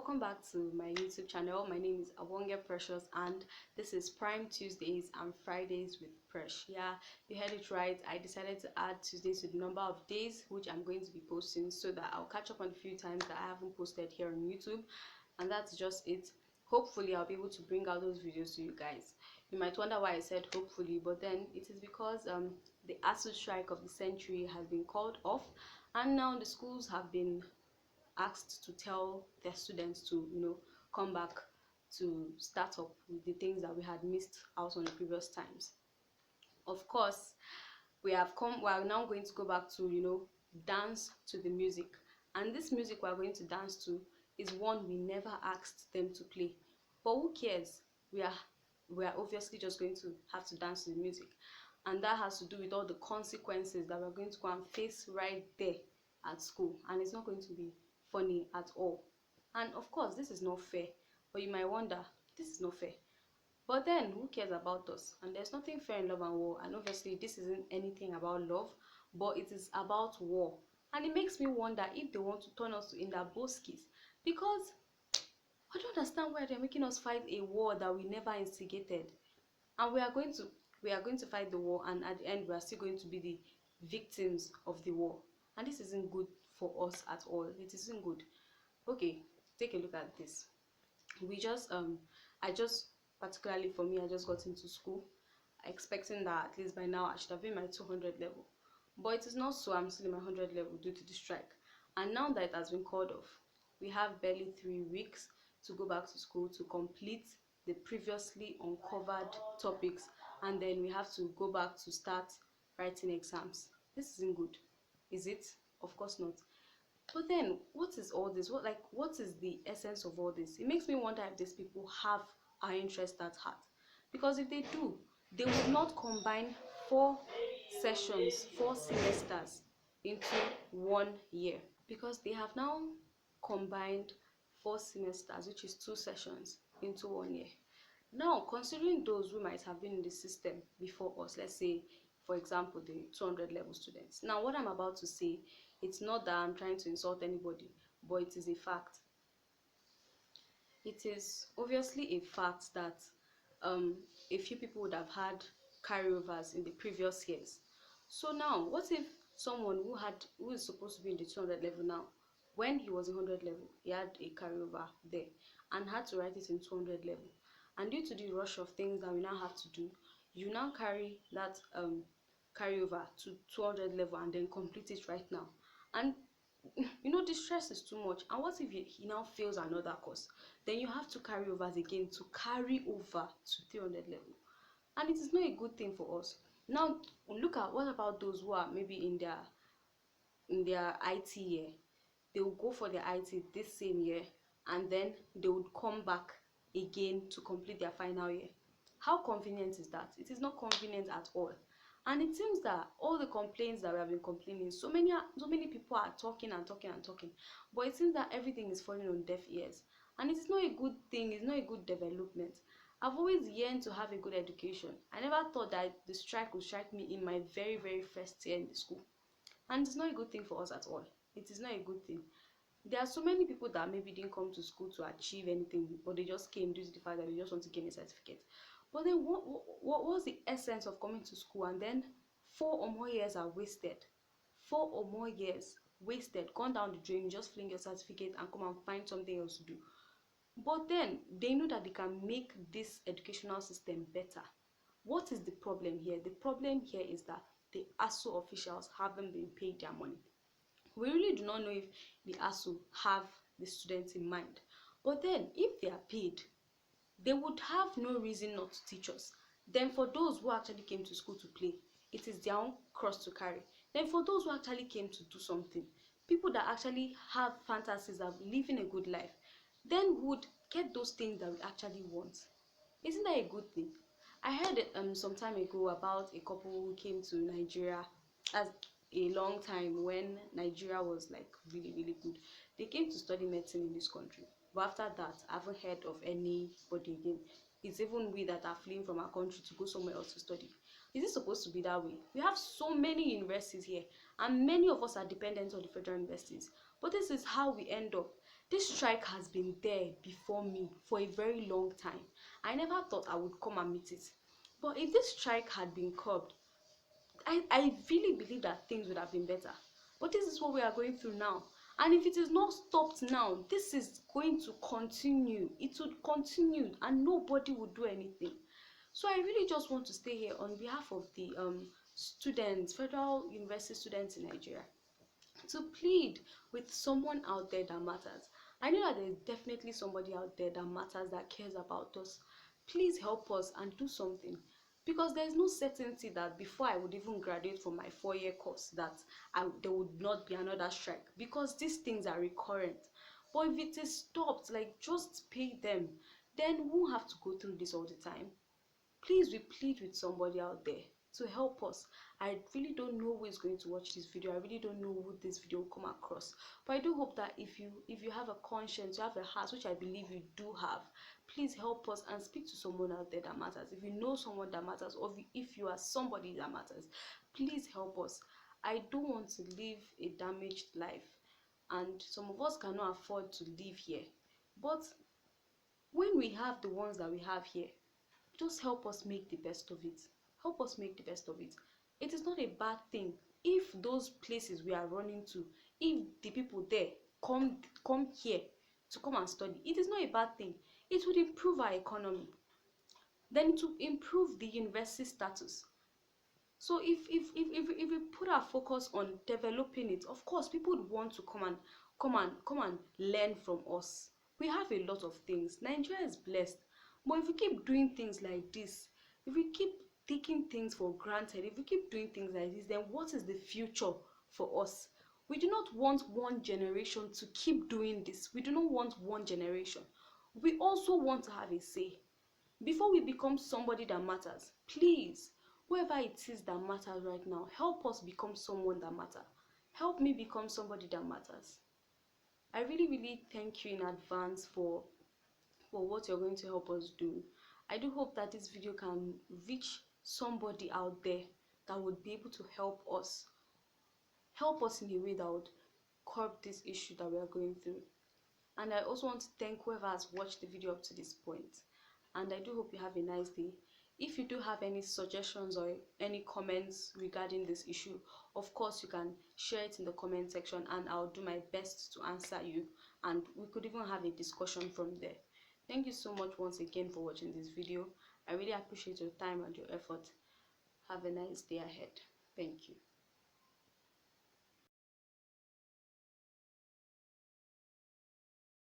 welcome back to my YouTube channel. My name is Awonge Precious and this is Prime Tuesdays and Fridays with Presh. Yeah, you heard it right. I decided to add Tuesdays to the number of days which I'm going to be posting so that I'll catch up on a few times that I haven't posted here on YouTube, and that's just it. Hopefully I'll be able to bring out those videos to you guys. You might wonder why I said hopefully, but then it is because the ASUU strike of the century has been called off, and now the schools have been asked to tell their students to come back to start up with the things that we had missed out on the previous times. Of course, we are now going to go back to dance to the music, and this music we are going to dance to is one we never asked them to play, but who cares? We are obviously just going to have to dance to the music, and that has to do with all the consequences that we're going to go and face right there at school, and it's not going to be funny at all. And of course, this is not fair, but you might wonder, this is not fair, but then who cares about us? And there's nothing fair in love and war, and obviously this isn't anything about love, but it is about war. And it makes me wonder if they want to turn us into boskies, because I don't understand why they're making us fight a war that we never instigated. And we are going to fight the war, and at the end we are still going to be the victims of the war, and this isn't good for us at all. It isn't good. Okay, take a look at this. Particularly for me, I just got into school expecting that at least by now I should have been my 200 level, but it is not so. I'm still in my 100 level due to the strike, and now that it has been called off, we have barely 3 weeks to go back to school to complete the previously uncovered topics, and then we have to go back to start writing exams. This isn't good, is it? Of course not. But then what is all this? What is the essence of all this? It makes me wonder if these people have our interest at heart, because if they do, they would not combine 4 semesters into 1 year, because they have now combined 4 semesters, which is 2 sessions, into 1 year. Now, considering those who might have been in the system before us, let's say, for example, the 200 level students. Now, what I'm about to say, it's not that I'm trying to insult anybody, but it is a fact. It is obviously a fact that a few people would have had carryovers in the previous years. So now, what if someone who is supposed to be in the 200 level now, when he was in 100 level, he had a carryover there and had to write it in 200 level, and due to the rush of things that we now have to do, you now carry that carryover to 200 level and then complete it right now, and the stress is too much. And what if he now fails another course? Then you have to carry overs again to carry over to 300 level, and it is not a good thing for us. Now look at, what about those who are maybe in their IT year? They will go for their IT this same year, and then they would come back again to complete their final year. How convenient is that? It is not convenient at all. And it seems that all the complaints that we have been complaining, so many people are talking and talking and talking, but it seems that everything is falling on deaf ears, and it is not a good thing. It's not a good development. I've always yearned to have a good education. I never thought that the strike would strike me in my very, very first year in the school, and it's not a good thing for us at all. It is not a good thing. There are so many people that maybe didn't come to school to achieve anything, but they just came due to the fact that they just want to gain a certificate. But then what was the essence of coming to school, and then 4 or more years are wasted? 4 or more years wasted, gone down the drain. You just fling your certificate and come and find something else to do. But then they know that they can make this educational system better. What is the problem here? The problem here is that the ASUU officials haven't been paid their money. We really do not know if the ASUU have the students in mind. But then if they are paid, they would have no reason not to teach us. Then for those who actually came to school to play, it is their own cross to carry. Then for those who actually came to do something, people that actually have fantasies of living a good life, then would get those things that we actually want. Isn't that a good thing? I heard some time ago about a couple who came to Nigeria as a long time when Nigeria was like really, really good. They came to study medicine in this country, but after that I haven't heard of anybody again. It's even we that are fleeing from our country to go somewhere else to study. Is it supposed to be that way? We have so many universities here, and many of us are dependent on the federal universities, but this is how we end up. This strike has been there before me for a very long time. I never thought I would come and meet it. But if this strike had been curbed, I really believe that things would have been better. But this is what we are going through now. And if it is not stopped now, this is going to continue. It would continue and nobody would do anything. So I really just want to stay here on behalf of the students, federal university students in Nigeria, to plead with someone out there that matters. I know that there's definitely somebody out there that matters, that cares about us. Please help us and do something, because there's no certainty that before I would even graduate from my 4-year course that there would not be another strike, because these things are recurrent. But if it is stopped, like just pay them, then we won't have to go through this all the time. Please, we plead with somebody out there to help us. I really don't know who is going to watch this video. I really don't know who this video will come across, but I do hope that if you have a conscience, you have a heart, which I believe you do have, please help us and speak to someone out there that matters. If you know someone that matters, or if you are somebody that matters, please help us. I don't want to live a damaged life, and some of us cannot afford to live here. But when we have the ones that we have here, just help us make the best of it. Help us make the best of it. It is not a bad thing if those places we are running to, if the people there come here to come and study. It is not a bad thing. It would improve our economy. Then to improve the university status. So if we put our focus on developing it, of course people would want to come and learn from us. We have a lot of things. Nigeria is blessed. But if we keep doing things like this, if we keep taking things for granted, if we keep doing things like this, then what is the future for us? We do not want one generation to keep doing this. We do not want one generation. We also want to have a say. Before we become somebody that matters, please, whoever it is that matters right now, help us become someone that matters. Help me become somebody that matters. I really thank you in advance for what you're going to help us do. I do hope that this video can reach somebody out there that would be able to help us in a way that would curb this issue that we are going through. And I also want to thank whoever has watched the video up to this point. And I do hope you have a nice day. If you do have any suggestions or any comments regarding this issue, of course you can share it in the comment section and I'll do my best to answer you, and we could even have a discussion from there. Thank you so much once again for watching this video. I really appreciate your time and your effort. Have a nice day ahead. Thank you.